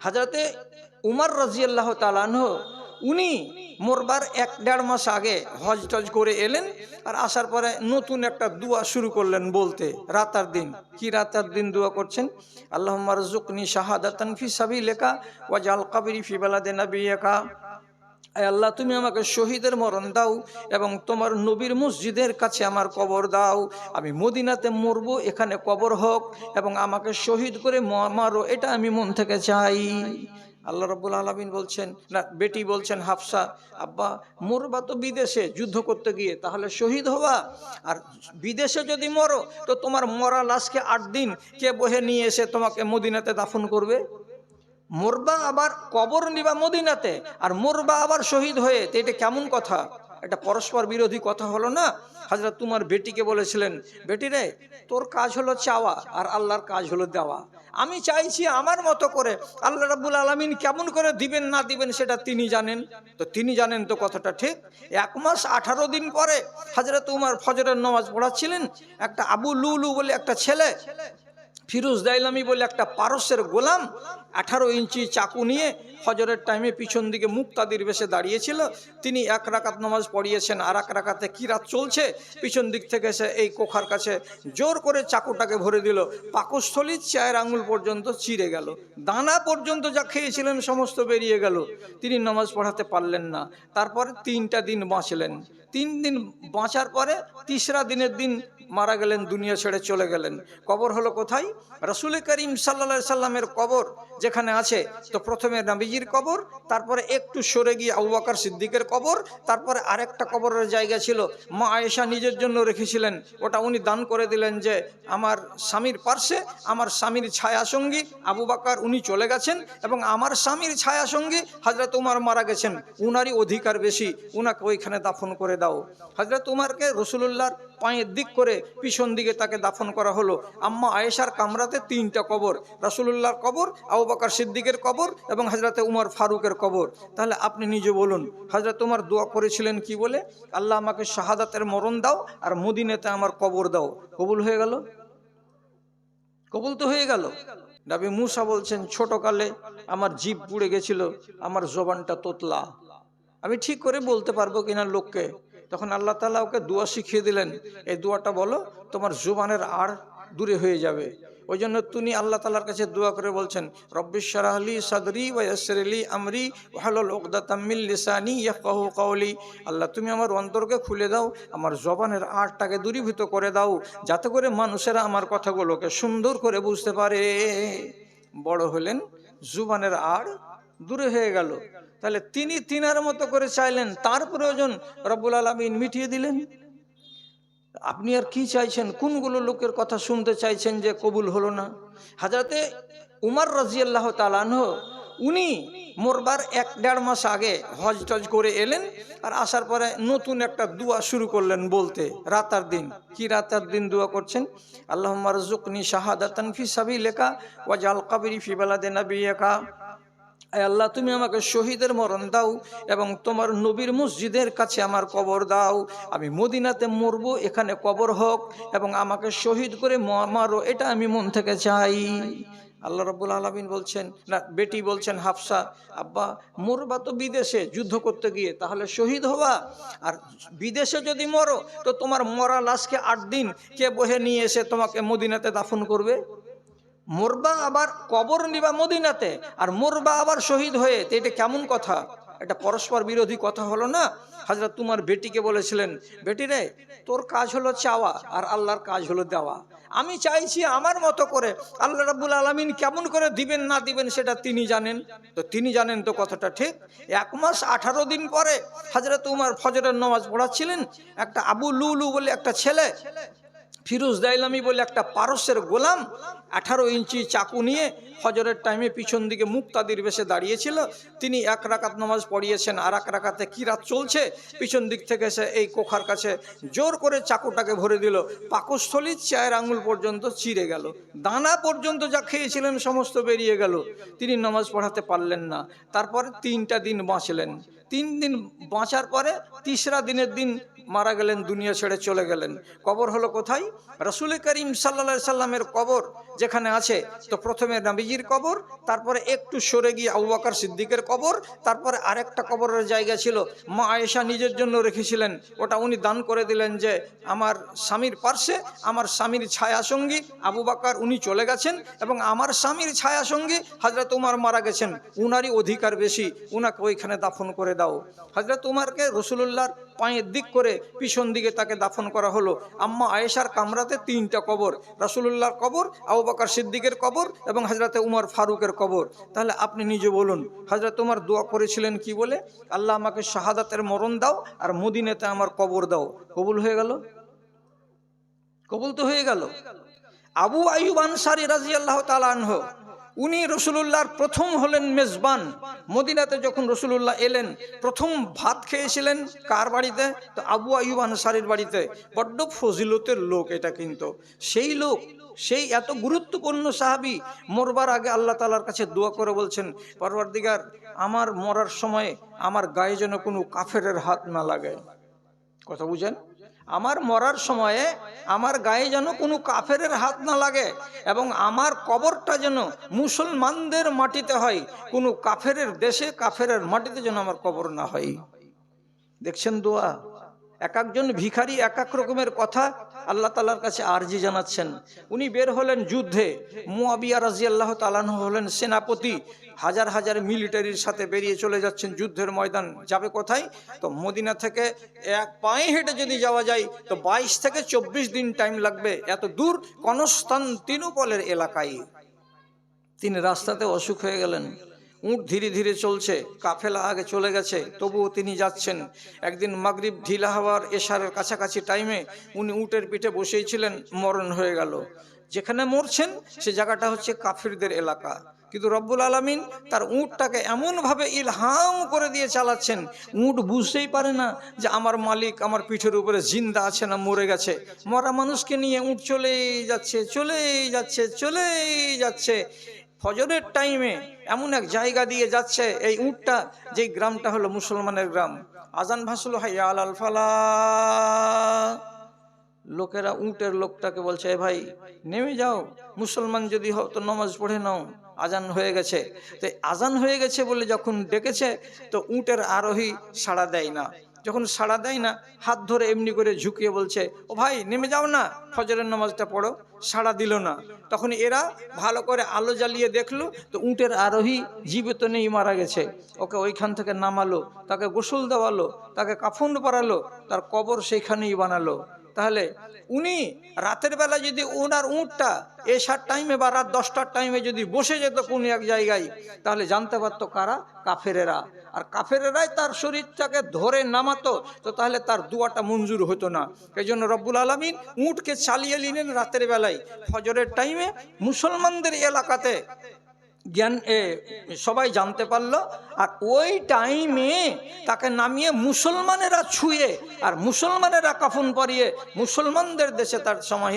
হযরতে উমর রাদিয়াল্লাহু তাআলা আনহু উনি মরবার ১-১.৫ মাস আগে হজ টজ করে এলেন, আর আসার পরে নতুন একটা দোয়া শুরু করলেন বলতে। রাত আর দিন কি রাত আর দিন দোয়া করছেন, আল্লাহুম্মা রযুকনি শাহাদাতান ফি সাবিলিকা ওয়াজআল কবরি ফি বালাদি নাবিয়্যিকা। আয় আল্লাহ, তুমি আমাকে শহীদের মরণ দাও এবং তোমার নবীর মসজিদের কাছে আমার কবর দাও। আমি মদিনাতে মরবো, এখানে কবর হোক এবং আমাকে শহীদ করে মারো, এটা আমি মন থেকে চাই। আল্লাহ রাব্বুল আলামিন বলছেন, না বেটি বলছেন হাফসা, আব্বা মরবা তো বিদেশে যুদ্ধ করতে গিয়ে, তাহলে শহীদ হবা। আর বিদেশে যদি মরো তো তোমার মরা লাশকে ৮ দিন কে বহে নিয়ে এসে তোমাকে মদিনাতে দাফন করবে? মরবা আবার কবর নিবা মদিনাতে, আর মরবা আবার শহীদ হয়ে, তো এটা কেমন কথা? এটা পরস্পর বিরোধী কথা হলো না? হযরত তোমার বেটিকে বলেছিলেন, বেটি রে, তোর কাজ হলো চাওয়া আর আল্লাহর কাজ হলো দেওয়া। আমি চাইছি আমার মতো করে, আল্লাহ রাব্বুল আলামিন কেমন করে দিবেন না দিবেন সেটা তিনি জানেন। তো তিনি জানেন তো কথাটা ঠিক। ১ মাস ১৮ দিন পরে হযরত উমর ফজরের নামাজ পড়াচ্ছিলেন, একটা আবু লুলু বলে একটা ছেলে, ফিরোজ দাইলামি বলে একটা পারস্যের গোলাম, 18 ইঞ্চি চাকু নিয়ে ফজরের টাইমে পিছন দিকে মুক্তাদির বেশে দাঁড়িয়েছিল। তিনি ১ রাকাত নামাজ পড়িয়েছেন, আর ১ রাকাতে কিরাত চলছে, পিছন দিক থেকে এসে এই কোখার কাছে জোর করে চাকুটাকে ভরে দিল। পাকস্থলীর ৪ আঙুল পর্যন্ত চিরে গেল, দানা পর্যন্ত যা খেয়েছিলেন সমস্ত বেরিয়ে গেল। তিনি নামাজ পড়াতে পারলেন না। তারপরে ৩টা দিন বাঁচলেন। ৩ দিন বাঁচার পরে ৩রা দিনের দিন মারা গেলেন, দুনিয়া ছেড়ে চলে গেলেন। কবর হলো কোথায়? রাসূল করিম সাল্লাল্লাহু আলাইহি সাল্লামের কবর যেখানে আছে, তো প্রথমে নবীজির কবর, তারপরে একটু সরে গিয়ে আবু বকর সিদ্দিকের কবর, তারপরে আরেকটা কবরের জায়গা ছিল মা আয়েশা নিজের জন্য রেখেছিলেন, ওটা উনি দান করে দিলেন যে আমার স্বামীর পার্শ্বে আমার স্বামীর ছায়া সঙ্গী আবু বকর উনি চলে গেছেন, এবং আমার স্বামীর ছায়া সঙ্গী হযরত উমর মারা গেছেন, উনারই অধিকার বেশি, উনাকে ওইখানে দাফন করে দাও। হযরত উমরকে রাসূলুল্লাহর পায়ের দিক করে পিছন দিকে তাকে দাফন করা হলো। আম্মা আয়েশার কামরাতে 3টা কবর, রাসূলুল্লাহর কবর, আবু বকর সিদ্দিকের কবর এবং হযরতে উমর ফারুকের কবর। তাহলে আপনি নিজে বলুন, হযরত উমর দোয়া করেছিলেন কি বলে? আল্লাহ আমাকে শাহাদাতের মরণ দাও আর মদিনাতে আমার কবর দাও। কবুল হয়ে গেল? কবুল তো হয়ে গেল। নবী মুসা বলছেন, ছোটকালে আমার জিভ পুড়ে গেছিল, আমার জবানটা তোতলা, আমি ঠিক করে বলতে পারবো কিনা লোককে। তখন আল্লাহ তাআলা ওকে দোয়া শিখিয়ে দিলেন, এই দোয়াটা বলো, তোমার জুবানের আড় দূরে হয়ে যাবে। ওই জন্য তিনি আল্লাহ তাআলার কাছে দোয়া করে বলছেন, রব্বিশ শরহ লি সাদরি ওয়া ইয়াসসির লি আমরি ওয়াহলুল উকদাতাম মিন লিসানি ইয়াফকাহু কওলি। আল্লাহ, তুমি আমার অন্তরকে খুলে দাও, আমার জবানের আড়টাকে দূরীভূত করে দাও, যাতে করে মানুষেরা আমার কথাগুলোকে সুন্দর করে বুঝতে পারে। বড় হলেন, জুবানের আড় দূরে হয়ে গেল। তাহলে তিনি তিনার মতো করে চাইলেন, তার প্রয়োজন রব্বুল আলামিন মিটিয়ে দিলেন। আপনি আর কি চাইছেন? কোনগুলো লোকের কথা শুনতে চাইছেন যে কবুল হলো না? হযরতে উমর রাদিয়াল্লাহু তাআলা আনহু উনি মরবার ১-১.৫ মাস আগে হজ টজ করে এলেন, আর আসার পরে নতুন একটা দোয়া শুরু করলেন বলতে। রাত আর দিন কি রাত আর দিন দোয়া করছেন, আল্লাহুম্মা রযুকনি শাহাদাতান ফি সাবিলিকা ওয়াজআল কবরি ফি বালাদি নাবিয়্যিকা। আয় আল্লাহ, তুমি আমাকে শহীদের মরণ দাও এবং তোমার নবীর মসজিদের কাছে আমার কবর দাও। আমি মদিনাতে মরবো, এখানে কবর হোক এবং আমাকে শহীদ করে মারো, এটা আমি মন থেকে চাই। আল্লাহ রাব্বুল আলামিন বলছেন, না বেটি বলছেন হাফসা, আব্বা মরবা তো বিদেশে যুদ্ধ করতে গিয়ে, তাহলে শহীদ হবা। আর বিদেশে যদি মরো তো তোমার মরা লাশকে ৮ দিন কে বহে নিয়ে এসে তোমাকে মদিনাতে দাফন করবে? মরবা আবার কবর নিবা মদিনাতে, আর মরবা আবার শহীদ হয়ে, তো এটা কেমন কথা? এটা পরস্পর বিরোধী কথা হলো না? হযরত তোমার বেটিকে বলেছিলেন, বেটি রে, তোর কাজ হলো চাওয়া আর আল্লাহর কাজ হলো দেওয়া। আমি চাইছি আমার মতো করে, আল্লাহ রাব্বুল আলামিন কেমন করে দিবেন না দিবেন সেটা তিনি জানেন। তো তিনি জানেন তো কথাটা ঠিক। ১ মাস ১৮ দিন পরে হযরত উমর ফজরের নামাজ পড়াচ্ছিলেন, একটা আবু লুলু বলে একটা ছেলে, ফিরোজ দাইলামি বলে একটা পারস্যের গোলাম, 18 ইঞ্চি চাকু নিয়ে ফজরের টাইমে পিছন দিকে মুক্তাদির বেশে দাঁড়িয়েছিল। তিনি ১ রাকাত নামাজ পড়িয়েছেন, আর ১ রাকাতে কিরাত চলছে, পিছন দিক থেকে এসে এই কোখার কাছে জোর করে চাকুটাকে ভরে দিল। পাকস্থলীর ৪ আঙুল পর্যন্ত চিরে গেল, দানা পর্যন্ত যা খেয়েছিলেন সমস্ত বেরিয়ে গেল। তিনি নামাজ পড়াতে পারলেন না। তারপরে ৩টা দিন বাঁচলেন। ৩ দিন বাঁচার পরে ৩রা দিনের দিন মারা গেলেন, দুনিয়া ছেড়ে চলে গেলেন। কবর হলো কোথায়? রাসূল করিম সাল্লাল্লাহু আলাইহি সাল্লামের কবর যেখানে আছে, তো প্রথমে নবীজির কবর, তারপরে একটু সরে গিয়ে আবু বকর সিদ্দিকের কবর, তারপরে আরেকটা কবরের জায়গা ছিল মা আয়েশা নিজের জন্য রেখেছিলেন, ওটা উনি দান করে দিলেন যে আমার স্বামীর পার্শ্বে আমার স্বামীর ছায়াসঙ্গী আবু বকর উনি চলে গেছেন, এবং আমার স্বামীর ছায়াসঙ্গী হযরত উমর মারা গেছেন, উনারই অধিকার বেশি, উনাকে ওইখানে দাফন করে দাও। হযরত উমরকে রাসূলুল্লাহর পায়ের দিক করে পিছন দিকে তাকে দাফন করা হলো। আম্মা আয়েশার কামরাতে 3টা কবর, রাসূলুল্লাহর কবর, আবু বকর সিদ্দিকের কবর এবং হযরতে উমর ফারুকের কবর। তাহলে আপনি নিজে বলুন, হযরত উমর দোয়া করেছিলেন কি বলে? আল্লাহ আমাকে শাহাদাতের মরণ দাও আর মদিনাতে আমার কবর দাও। কবুল হয়ে গেল? কবুল তো হয়ে গেল। আবু আইয়ুব আনসারী রাদিয়াল্লাহু তাআলা আনহু, উনি রাসূলুল্লাহর প্রথম হলেন মেজবান। মদিনাতে যখন রাসূলুল্লাহ এলেন, প্রথম ভাত খেয়েছিলেন কার বাড়িতে? তো আবু আইয়ুব আনসারীর বাড়িতে। বড্ড ফজিলতের লোক এটা, কিন্তু সেই লোক, সেই এত গুরুত্বপূর্ণ সাহাবী, মরবার আগে আল্লাহ তাআলার কাছে দোয়া করে বলছেন, পরওয়ারদিগার, আমার মরার সময় আমার গায়ে যেন কোনো কাফেরের হাত না লাগে। কথা বুঝেন? আমার মরার সময়ে আমার গায়ে যেন কোনো কাফেরের হাত না লাগে, এবং আমার কবরটা যেন মুসলমানদের মাটিতে হয়, কোনো কাফেরের দেশে কাফেরের মাটিতে যেন আমার কবর না হয়। দেখছেন দোয়া? এক একজন ভিখারি এক এক রকমের কথা আল্লাহ তাআলার কাছে আরজি জানাচ্ছেন। উনি বের হলেন যুদ্ধে, মুয়াবিয়া রাদিয়াল্লাহু তাআলা আনহু হলেন সেনাপতি, হাজার হাজার মিলিটারির সাথে বেরিয়ে চলে যাচ্ছেন যুদ্ধের ময়দান। যাবে কোথায়? তো মদিনা থেকে এক পায়ে হেঁটে যদি যাওয়া যায় তো 22 থেকে 24 দিন টাইম লাগবে, এত দূর কনস্তান্তিনোপলের এলাকায়। তিনি রাস্তাতে অসুখ হয়ে গেলেন, উট ধীরে ধীরে চলছে, কাফেলা আগে চলে গেছে, তবুও তিনি যাচ্ছেন। একদিন মাগরিব ঢিলা হওয়ার এশারের কাছাকাছি টাইমে উনি উটের পিঠে বসেই ছিলেন, মরণ হয়ে গেল। যেখানে মরছেন সে জায়গাটা হচ্ছে কাফিরদের এলাকা, কিন্তু রব্বুল আলামিন তার উটটাকে এমনভাবে ইলহাম করে দিয়ে চালাচ্ছেন, উট বুঝতেই পারে না যে আমার মালিক আমার পিঠের উপরে জিন্দা আছে না মরে গেছে। মরা মানুষকে নিয়ে উট চলেই যাচ্ছে, চলেই যাচ্ছে, চলেই যাচ্ছে। ফজরের টাইমে এমন এক জায়গা দিয়ে যাচ্ছে এই উটটা, যেই গ্রামটা হলো মুসলমানের গ্রাম। আজান ভাসলো, হাইয়া আলাল ফালাহ। লোকেরা উটের লোকটাকে বলছে, এ ভাই নেমে যাও, মুসলমান যদি হও তো নামাজ পড়ে নাও, আজান হয়ে গেছে। তো আজান হয়ে গেছে বলে যখন ডেকেছে, তো উটের আরোহী সাড়া দেয় না। যখন সাড়া দেয় না, হাত ধরে এমনি করে ঝুঁকিয়ে বলছে, ও ভাই নেমে যাও না, ফজরের নামাজটা পড়ো। সাড়া দিল না। তখন এরা ভালো করে আলো জ্বালিয়ে দেখলো, তো উটের আরোহী জীবিত নেই, মারা গেছে। ওকে ওইখান থেকে নামালো, তাকে গোসল দেওয়ালো, তাকে কাফন পরালো, তার কবর সেইখানেই বানালো। তাহলে উনি রাতের বেলা যদি ওনার উটটা এশার টাইমে বা রাত 10টার টাইমে যদি বসে যেত কোন এক জায়গায়, তাহলে জানতে পারতো কারা? কাফেরেরা। আর কাফেরেরাই তার শরীরটাকে ধরে নামাতো, তো তাহলে তার দোয়াটা মঞ্জুর হতো না। এই জন্য রব্বুল আলামিন উটকে চালিয়ে নিলেন রাতের বেলায়, ফজরের টাইমে মুসলমানদের এলাকাতে জ্ঞান সবাই জানতে পারলো। আর ওই টাইমে তাকে নামিয়ে মুসলমানেরা ছুঁয়ে আর মুসলমানেরা কাফন পরিয়ে মুসলমানদের দেশে তার সময়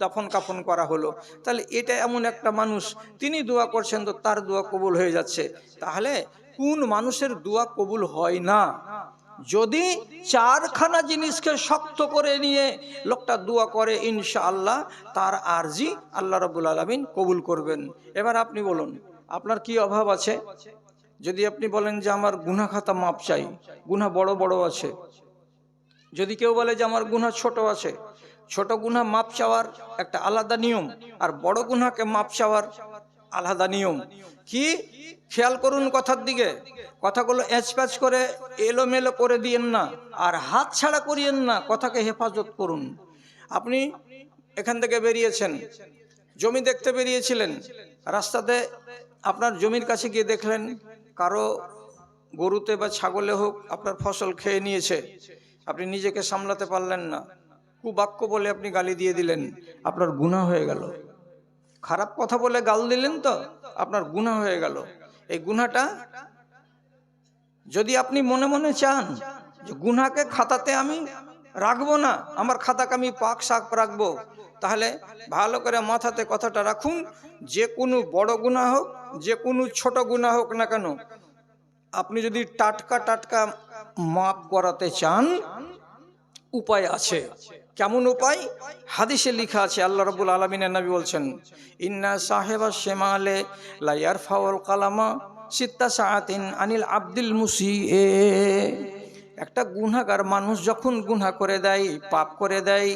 দাফন কাফন করা হলো। তাহলে এটা এমন একটা মানুষ, তিনি দোয়া করছেন তো তার দোয়া কবুল হয়ে যাচ্ছে। তাহলে কোন মানুষের দোয়া কবুল হয় না? যদি 4খানা জিনিসকে শক্ত করে নিয়ে লোকটা দোয়া করে, ইনশাআল্লাহ তার আরজি আল্লাহ রাব্বুল আলামিন কবুল করবেন। এবার আপনি বলুন, আপনার কি অভাব আছে? যদি আপনি বলেন যে আমার গুনাহ খাতা মাপ চাই, গুনাহ বড় বড় আছে। যদি কেউ বলে যে আমার গুনাহ ছোট আছে, ছোট গুনাহ মাপ চাওয়ার একটা আলাদা নিয়ম, আর বড় গুনাহকে মাপ চাওয়ার আলাদা নিয়ম। কি খেয়াল করুন কথার দিকে, কথাগুলো এচপ্যাচ করে এলোমেলো করে দিয়েন না, আর হাত ছাড়া করিয়েন না, কথাকে হেফাজত করুন। আপনি এখান থেকে বেরিয়েছেন, জমি দেখতে বেরিয়েছিলেন, রাস্তাতে আপনার জমির কাছে গিয়ে দেখলেন কারো গরুতে বা ছাগলে হোক আপনার ফসল খেয়ে নিয়েছে। আপনি নিজেকে সামলাতে পারলেন না, কুবাক্য বলে আপনি গালি দিয়ে দিলেন, আপনার গুনাহ হয়ে গেল। খারাপ কথা বলে গাল দিলেন তো আপনার গুনাহ হয়ে গেল। এই গুনাহটা যদি আপনি মনে মনে চান যে গুনাহকে খাতাতে আমি রাখবো না, আমার খাতাকে আমি পাক শাক রাখবো, তাহলে ভালো করে মাথাতে কথাটা রাখুন, যে কোনো বড় গুনাহ হোক, যে কোনো ছোট গুনাহ হোক না কেন, আপনি যদি টাটকা টাটকা মাপ করাতে চান, উপায় আছে। কেমন উপায়? হাদিসে লেখা আছে, আল্লাহ রাব্বুল আলামিনের নবী বলছেন, ইন্না সাহেবা শেমালে লা ইয়ারফাউল কালামা সিত্তা সাআতিন আনিল আব্দুল মুসিএ। একটা গুনাহগার মানুষ যখন গুনাহ করে দেয়, পাপ করে দেয়,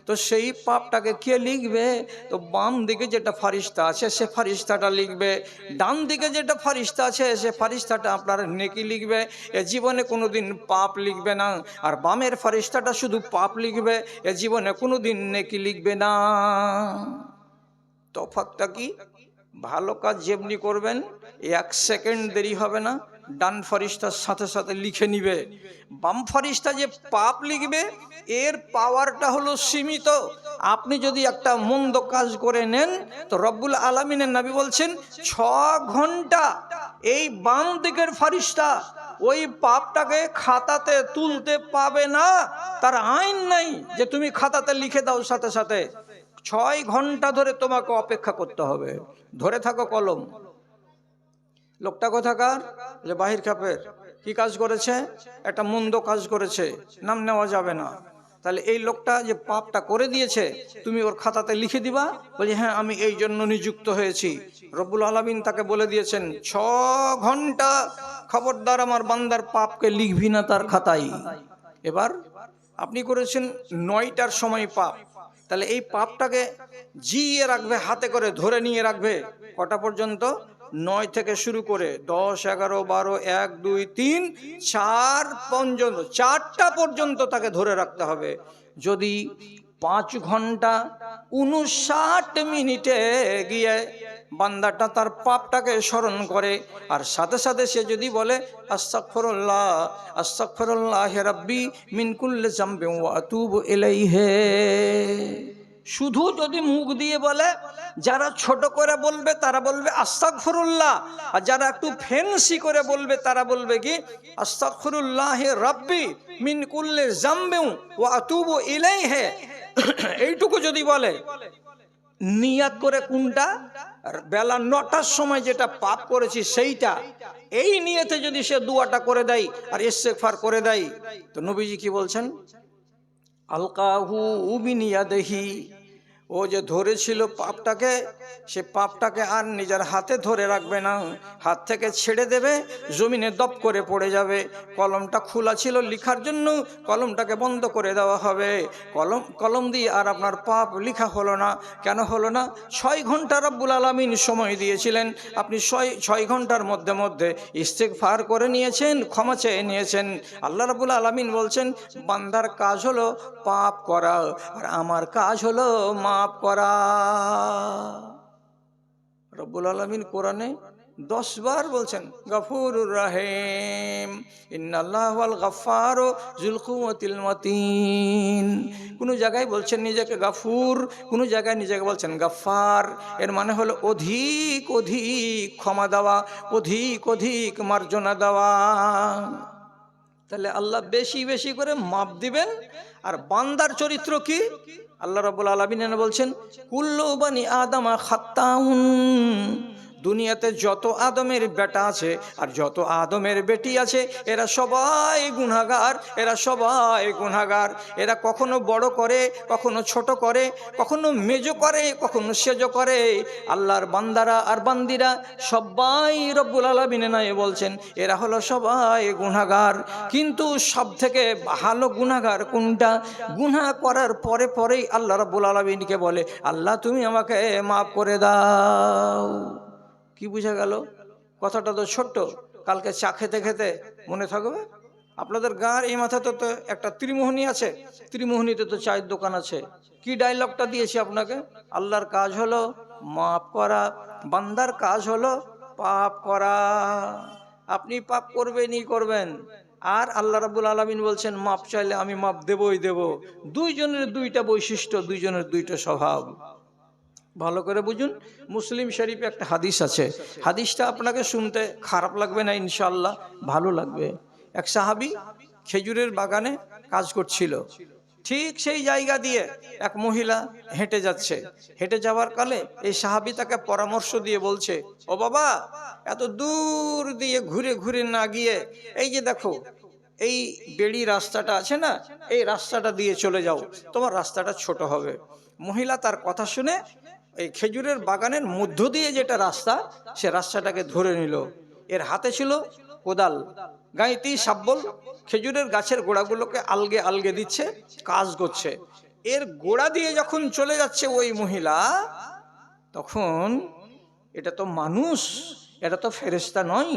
তো সেই পাপটাকে কে লিখবে? তো বাম দিকে যেটা ফারিস্তা আছে সে ফারিস্তাটা লিখবে, ডান দিকে যেটা ফারিস্তা আছে সে ফারিস্তাটা আপনার নেকি লিখবে। এ জীবনে কোনোদিন পাপ লিখবে না। আর বামের ফারিস্তাটা শুধু পাপ লিখবে, এ জীবনে কোনোদিন নেকি লিখবে না। তফাৎটা কি? ভালো কাজ যেমনি করবেন 1 সেকেন্ড দেরি হবে না, ডান ফারিস্তার সাথে সাথে লিখে নিবে। বাম ফারিস্তা যে পাপ লিখবে এর পাওয়ারটা হলো সীমিত। আপনি যদি একটা মন্দ কাজ করে নেন তো রব্বুল আলামিনের নবী বলছেন 6 ঘন্টা এই বাম দিকের ফারিস্তা ওই পাপটাকে খাতাতে তুলতে পাবে না। তার আইন নাই যে তুমি খাতাতে লিখে দাও সাথে সাথে। 6 ঘন্টা ধরে তোমাকে অপেক্ষা করতে হবে। ধরে থাকো কলম। লোকটা কোথাকার? যে বাহির খাপের। কি কাজ করেছে? একটা মন্দ কাজ করেছে, নাম নেওয়া যাবে না। তাহলে এই লোকটা যে পাপটা করে দিয়েছে তুমি ওর খাতাতে লিখে দিবা? বলি হ্যাঁ, আমি এই জন্য নিযুক্ত হয়েছি। রব্বুল আলামিন তাকে বলে দিয়েছেন 6 ঘন্টা খবরদার আমার বান্দার পাপকে লিখবি না তার খাতায়। এবার আপনি করেছেন 9টার সময় পাপ, তাহলে এই পাপটাকে জিয়ে রাখবে, হাতে করে ধরে নিয়ে রাখবে কটা পর্যন্ত? 9 থেকে শুরু করে 10, 11, 12, 1, 2, 3, 4 পর্যন্ত, 4টা পর্যন্ত তাকে ধরে রাখতে হবে। যদি 5 ঘন্টা 59 মিনিটে গিয়ে বান্দাটা তার পাপটাকে স্মরণ করে আর সাথে সাথে সে যদি বলে আস্তাগফিরুল্লাহ আস্তাগফিরুল্লাহ রাব্বি মিন কুল্লি যামবিন ওয়া আতুবু ইলাইহি, শুধু যদি মুখ দিয়ে বলে, যারা ছোট করে বলবে তারা বলবে আস্তাগফিরুল্লাহ, আর যারা একটু ফেন্সি করে বলবে তারা বলবে কি আস্তাগফিরুল্লাহ রাব্বি মিন কুল্লি যামবিন ওয়া আতুবু ইলাইহি। এইটুকু যদি বলে, নিয়াত করে কোনটা? বেলা 9টার সময় যেটা পাপ করেছি সেইটা, এই নিয়তে যদি সে দুয়াটা করে দেয় আর ইস্তেগফার করে দেয়, তো নবীজি কি বলছেন? আলকাহু বিনিয়াদিহি, ও যে ধরেছিল পাপটাকে, সে পাপটাকে আর নিজের হাতে ধরে রাখবে না, হাত থেকে ছেড়ে দেবে, জমিনে দপ করে পড়ে যাবে। কলমটা খোলা ছিল লিখার জন্য, কলমটাকে বন্ধ করে দেওয়া হবে। কলম দিয়ে আর আপনার পাপ লেখা হলো না। কেন হলো না? 6 ঘন্টা রব্বুল আলামিন সময় দিয়েছিলেন, আপনি 6 ঘন্টার মধ্যে মধ্যে ইস্তেগফার করে নিয়েছেন, ক্ষমা চেয়ে নিয়েছেন। আল্লাহ রাব্বুল আলামিন বলছেন বান্দার কাজ হলো পাপ করা আর আমার কাজ হলো মাফ করা। রব্বুল আলামিন কোরআনে 10 বার বলছেন গফুরুর রহিম, ইন্নাল্লাহু ওয়াল গফফারু যুল কুওয়াতিল মাতিন। কোন জায়গায় বলছেন নিজেকে গফুর, কোন জায়গায় নিজেকে বলছেন গফফার। এর মানে হলো অধিক অধিক ক্ষমা দেওয়া, অধিক অধিক মার্জনা দেওয়া। তাহলে আল্লাহ বেশি বেশি করে মাপ দিবেন। আর বান্দার চরিত্র কি? আল্লাহ রাব্বুল আলামিন বলছেন কুল্লু বানি আদমা খাত্তাউন, দুনিয়াতে যত আদমের বেটা আছে আর যত আদমের বেটি আছে এরা সবাই গুনাহগার, এরা সবাই গুনাহগার। এরা কখনো বড় করে, কখনো ছোট করে, কখনো মেজো করে, কখনো সেজো করে। আল্লাহর বান্দারা আর বান্দিরা সবাই রব্বুল আলামিন নয় বলছেন এরা হলো সবাই গুনাহগার। কিন্তু সব থেকে ভালো গুনাহগার কোনটা? গুনাহ করার পরে পরেই আল্লাহ রব্বুল আলামিনকে বলে আল্লাহ তুমি আমাকে মাফ করে দাও। কি বুঝা গেল? কথাটা তো ছোট্ট, কালকে চা খেতে খেতে মনে থাকবে। আপনাদের গাঁর এই মাথাতে তো একটা ত্রিমোহনী আছে, ত্রিমোহনীতে তো চায়ের দোকান আছে। কি ডায়লগটা দিয়েছি আপনাকে? আল্লাহর কাজ হলো মাফ করা, বান্দার কাজ হলো পাপ করা। আপনি পাপ করবেনই করবেন, আর আল্লাহ রাব্বুল আলামিন বলছেন মাপ চাইলে আমি মাপ দেবই দেব। দুইজনের দুইটা বৈশিষ্ট্য, দুইজনের দুইটা স্বভাব। ভালো করে বুঝুন। মুসলিম শরীফে একটা হাদিস আছে, হাদিসটা আপনাকে শুনতে খারাপ লাগবে না, ইনশাআল্লাহ ভালো লাগবে। এক সাহাবী খেজুরের বাগানে কাজ করছিল, ঠিক সেই জায়গা দিয়ে এক মহিলা হেঁটে যাচ্ছে। হেঁটে যাওয়ার কালে এই সাহাবী তাকে পরামর্শ দিয়ে বলছে, ও বাবা, এত দূর দিয়ে ঘুরে ঘুরে না গিয়ে এই যে দেখো এই বেড়ি রাস্তাটা আছে না, এই রাস্তাটা দিয়ে চলে যাও, তোমার রাস্তাটা ছোট হবে। মহিলা তার কথা শুনে এই খেজুরের বাগানের মধ্য দিয়ে যেটা রাস্তা, সে রাস্তাটাকে ধরে নিল। এর হাতে ছিল কোদাল, গাঁইতি শাবল, খেজুরের গাছের গোড়াগুলোকে আলগে আলগে দিচ্ছে, কাজ করছে। এর গোড়া দিয়ে যখন চলে যাচ্ছে ওই মহিলা, তখন এটা তো মানুষ, এটা তো ফেরেশতা নয়।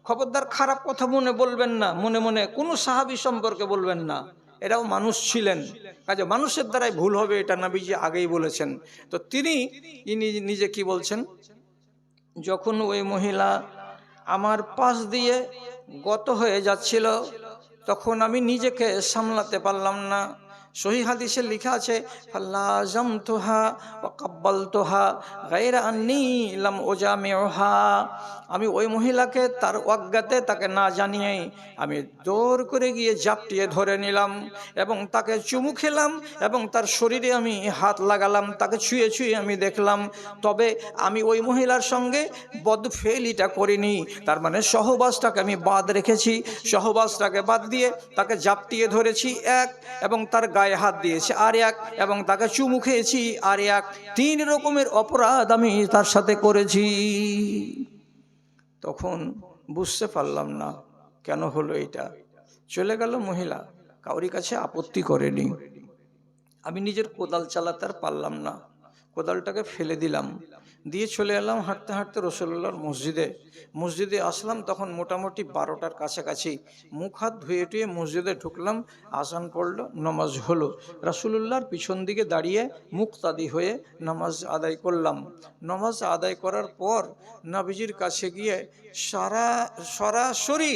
খবরদার খারাপ কথা মনে বলবেন না, মনে মনে কোনো সাহাবী সম্পর্কে বলবেন না, এরাও মানুষ ছিলেন, কাজে মানুষের দ্বারাই ভুল হবে, এটা নবীজি আগেই বলেছেন। তো তিনি নিজে কি বলছেন, যখন ওই মহিলা আমার পাশ দিয়ে গত হয়ে যাচ্ছিল, তখন আমি নিজেকে সামলাতে পারলাম না। সহিহ হাদিসে লেখা আছে, ফাল্লাজামতুহা ওয়া কাব্বালতুহা গায়রা আন্নী লাম উজামিউহা। আমি ওই মহিলাকে তার অজ্ঞাতে, তাকে না জানিয়ে আমি দৌড় করে গিয়ে জাপটিয়ে ধরে নিলাম এবং তাকে চুমু খেলাম এবং তার শরীরে আমি হাত লাগালাম, তাকে ছুঁয়ে ছুঁয়ে আমি দেখলাম। তবে আমি ওই মহিলার সঙ্গে বদফেলিটা করিনি, তার মানে সহবাসটাকে আমি বাদ রেখেছি। সহবাসটাকে বাদ দিয়ে তাকে জাপটিয়ে ধরেছি এক, এবং তার গায়ে হাত দিয়েছি আর এক, এবং তাকে চুমু খেয়েছি আর এক। 3 রকমের অপরাধ আমি তার সাথে করেছি। তখন বুঝতে পারলাম না কেন হলো এটা। চলে গেল মহিলা, কাউরি কাছে আপত্তি করেনি। আমি নিজের কোদাল চালাতে আর পারলাম না, কোদালটাকে ফেলে দিলাম, দিয়ে চলে এলাম হাঁটতে হাঁটতে রসুল্লাহর মসজিদে আসলাম। তখন মোটামুটি 12টার কাছাকাছি। মুখ হাত ধুয়ে টুয়ে মসজিদে ঢুকলাম, আজান পড়লো, নামাজ হলো। রাসূলুল্লাহর পিছন দিকে দাঁড়িয়ে মুক্তাদি হয়ে নামাজ আদায় করলাম। নামাজ আদায় করার পর নবীজির কাছে গিয়ে সরাসরি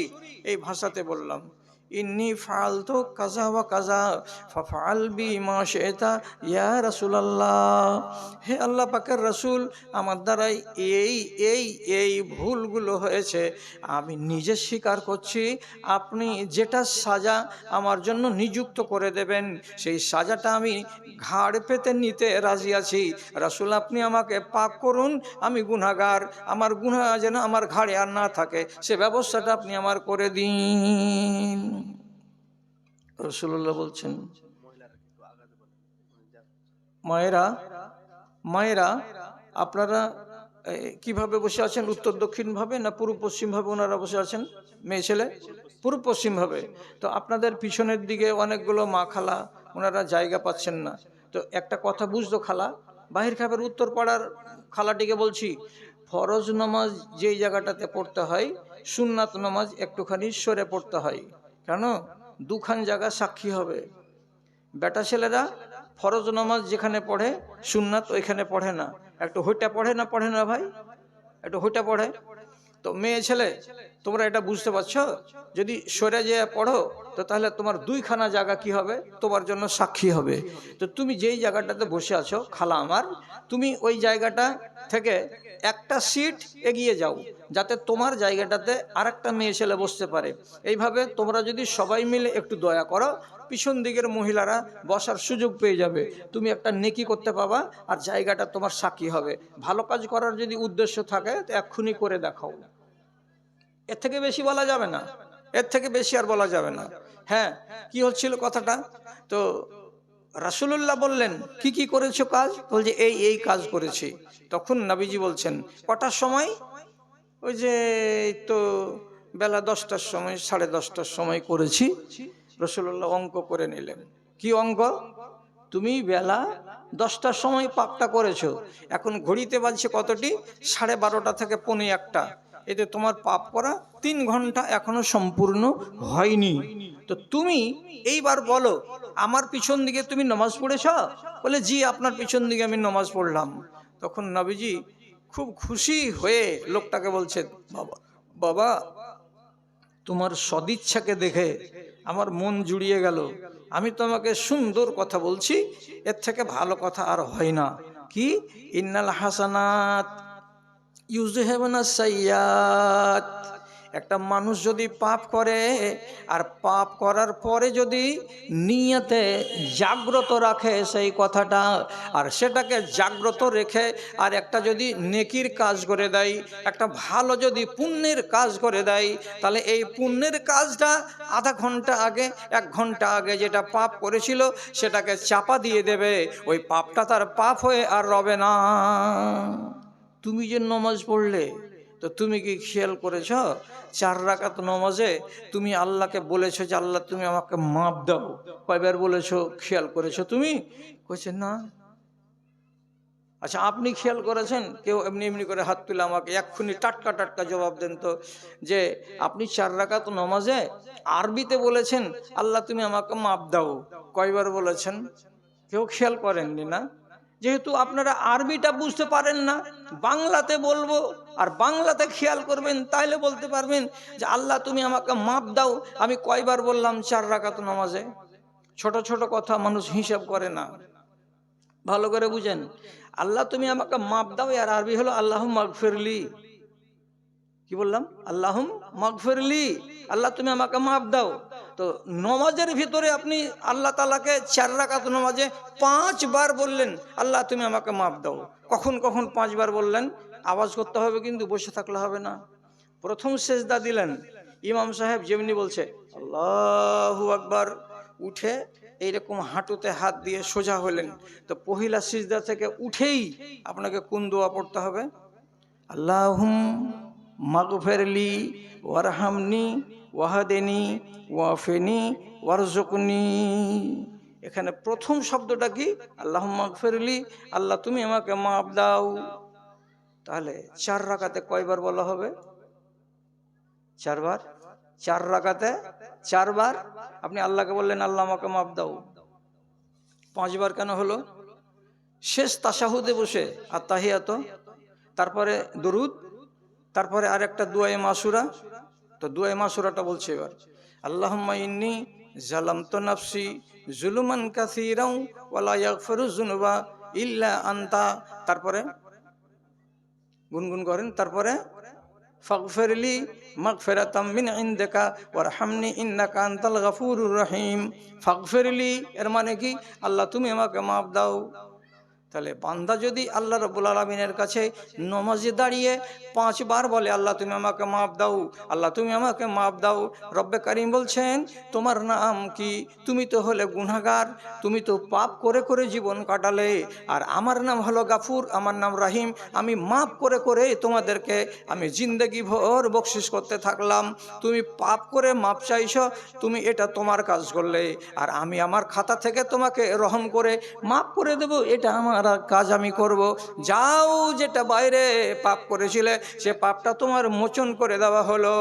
এই ভাষাতে বললাম, ইন্নি ফালতু কাজা ওয়া কাজা ফাফআল বি মা শি'তা ইয়া রাসূলুল্লাহ। হে আল্লাহ পাকের রাসূল, আমার দ্বারাই এই এই এই ভুলগুলো হয়েছে, আমি নিজে স্বীকার করছি। আপনি যেটা সাজা আমার জন্য নিযুক্ত করে দেবেন, সেই সাজাটা আমি ঘাড় পেতে নিতে রাজি আছি। রাসূল, আপনি আমাকে পাক করুন, আমি গুনাহগার, আমার গুনাহ যেন আমার ঘাড়ে আর না থাকে, সে ব্যবস্থাটা আপনি আমার করে দিন। রাসূলুল্লাহ বলছেন, মায়েরা আপনারা কিভাবে বসে আছেন? উত্তর দক্ষিণ ভাবে না পূর্ব পশ্চিম ভাবে ওনারা বসে আছেন? মেয়ে ছেলে পূর্ব পশ্চিম ভাবে। তো আপনাদের পিছনের দিকে অনেকগুলো মা খালা, ওনারা জায়গা পাচ্ছেন না। তো একটা কথা বুঝতো খালা, বাহির খাবের উত্তর পাড়ার খালাটিকে বলছি, ফরজ নামাজ যেই জায়গাটাতে পড়তে হয়, সুন্নাত নামাজ একটুখানি সরে পড়তে হয়। কেন? দুখান জায়গা সাক্ষী হবে। বেটা ছেলেরা ফরজ নামাজ যেখানে পড়ে, সুন্নাত ওইখানে পড়ে না, একটু হইটা পড়ে না ভাই, একটু হইটা পড়ে। তো মেয়ে ছেলে তোমরা এটা বুঝতে পারছো, যদি সরে যেয়ে পড়ো তো তাহলে তোমার 2খানা জায়গা কি হবে, তোমার জন্য সাক্ষী হবে। তো তুমি যেই জায়গাটাতে বসে আছো খালা আমার, তুমি ওই জায়গাটা থেকে একটা সিট এগিয়ে যাও, যাতে তোমার জায়গাটাতে আরেকটা মেয়ে ছেলে বসতে পারে। এইভাবে তোমরা যদি সবাই মিলে একটু দয়া করো, পিছন দিকের মহিলারা বসার সুযোগ পেয়ে যাবে, তুমি একটা নেকি করতে পাবা আর জায়গাটা তোমার সাক্ষী হবে। ভালো কাজ করার যদি উদ্দেশ্য থাকে তো এক্ষুনি করে দেখাও। এর থেকে বেশি বলা যাবে না, এর থেকে বেশি আর বলা যাবে না। হ্যাঁ, কি হচ্ছিল কথাটা? তো রাসূলুল্লাহ বললেন, কি কি করেছো কাজ? বলছে এই এই কাজ করেছি। তখন নবীজি বলছেন, কটার সময়? ওই যে তো বেলা 10টার সময়, 10:30টার সময় করেছি। রাসূলুল্লাহ অঙ্ক করে নিলেন। কি অঙ্ক? তুমি বেলা 10টার সময় পাকটা করেছো, এখন ঘড়িতে বাজছে কতটি? 12:30 থেকে 1:45। এতে তোমার পাপ করা 3 ঘন্টা এখনো সম্পূর্ণ হয়নি। তো তুমি এইবার বলো, আমার পিছন দিকে তুমি নামাজ পড়েছ? বলে জি, আপনার পিছন দিকে আমি নামাজ পড়লাম। তখন নবীজি খুব খুশি হয়ে লোকটাকে বলছেন, বাবা তোমার সদিচ্ছাকে দেখে আমার মন জুড়িয়ে গেল। আমি তোমাকে সুন্দর কথা বলছি, এর থেকে ভালো কথা আর হয় না। কি? ইন্নাল হাসানাত ইউযহিবুনা সাইয়্যাত, একটা মানুষ যদি পাপ করে আর পাপ করার পরে যদি নিয়তে জাগ্রত রাখে সেই কথাটা, আর সেটাকে জাগ্রত রেখে আর একটা যদি নেকির কাজ করে দেয়, একটা ভালো যদি পুণ্যের কাজ করে দেয়, তাহলে এই পুণ্যের কাজটা আধা ঘন্টা আগে 1 ঘন্টা আগে যেটা পাপ করেছিল সেটাকে চাপা দিয়ে দেবে, ওই পাপটা তার পাপ হয়ে আর রবে না। তুমি যে নমাজ পড়লে, তো তুমি কি খেয়াল করেছ 4 রাকাত নমাজে তুমি আল্লাহকে বলেছো যে আল্লাহ তুমি আমাকে মাপ দাও? কয়বার বলেছো, খেয়াল করেছো তুমি? কইছে না। আচ্ছা, আপনি খেয়াল করেছেন? কেউ এমনি এমনি করে হাত তুলে আমাকে এক্ষুনি টাটকা টাটকা জবাব দেন তো, যে আপনি 4 রাকাত নমাজে আরবিতে বলেছেন আল্লাহ তুমি আমাকে মাপ দাও, কয়বার বলেছেন? কেউ খেয়াল করেননি না? যেহেতু আপনারা আরবিটা বুঝতে পারেন না, বাংলাতে বলবো আর বাংলাতে খেয়াল করবেন, তাইলে বলতে পারবেন যে আল্লাহ তুমি আমাকে মাপ দাও আমি কয়বার বললাম 4 রাকাত নামাজে। ছোট ছোট কথা মানুষ হিসাব করে না, ভালো করে বুঝেন। আল্লাহ তুমি আমাকে মাপ দাও আর আরবি হলো আল্লাহ মাগফিরলি। কি বললাম? আল্লাহ মাগফিরলি, আল্লাহ তুমি আমাকে মাপ দাও। তো নমাজের ভিতরে আপনি আল্লাহ তাআলাকে 4 রাকাত নমাজে 5 বার বললেন আল্লাহ তুমি আমাকে মাপ দাও। কখন কখন 5 বার বললেন? আওয়াজ করতে হবে, কিন্তু বসে থাকলে হবে না। প্রথম সেজদা দিলেন, ইমাম সাহেব যেমনি বলছে আল্লাহু আকবার, উঠে এইরকম হাঁটুতে হাত দিয়ে সোজা হলেন, তো পহিলা সিজদা থেকে উঠেই আপনাকে কোন দোয়া পড়তে হবে? আল্লাহুম মাগফিরলি ওয়ারহামনি ওয়াহদিনি ওয়াফিনি ওয়ারজুকনি। এখানে প্রথম শব্দটা কি? আল্লাহুম মাগফিরলি, আল্লাহ তুমি আমাকে মাপ দাও। তাহলে 4 রাকাতে কয়বার বলা হবে? 4 বার। 4 রাকাতে 4 বার আপনি আল্লাহকে বললেন আল্লাহ আমাকে মাপ দাও। 5 বার কেন হলো? শেষ তাশাহুদে বসে আত্তাহিয়াত, তারপরে দরুদ, তারপরে আরেকটা দুআয়ে মাসুরা। তো দুআয়ে মাসুরাটা বলছে এবার, আল্লাহুম্মা ইন্নী যালামতু নাফসি যুলমান কাসীরাও ওয়া লা ইয়াগফিরুয যুনুবা ইল্লা আনতা। তারপরে গুনগুন করেন, তারপরে ফাগফিরলি মাগফিরাতাম মিন ইনদিকা ওয়ারহামনি ইন্নাকা আনতাল গাফুরুর রহিম। ফাগফিরলি এর মানে কি? আল্লাহ তুমি আমাকে মাফ দাও। তাহলে বান্দা যদি আল্লাহ রাব্বুল আলামিনের কাছে নমাজে দাঁড়িয়ে 5 বার বলে আল্লাহ তুমি আমাকে মাফ দাও, আল্লাহ তুমি আমাকে মাফ দাও, রব্বে কারিম বলছেন তোমার নাম কি? তুমি তো হলে গুনাহগার, তুমি তো পাপ করে করে জীবন কাটালে, আর আমার নাম হলো গাফুর, আমার নাম রাহিম, আমি মাফ করে করে তোমাদেরকে আমি জিন্দেগি ভর বকশিস করতে থাকলাম। তুমি পাপ করে মাপ চাইছো, তুমি এটা তোমার কাজ করলে, আর আমি আমার খাতা থেকে তোমাকে রহম করে মাফ করে দেব, এটা আমার কাজ আমি করব। যাও, যেটা বাইরে পাপ করেছিলে সে পাপটা তোমার মোচন করে দেওয়া হলো।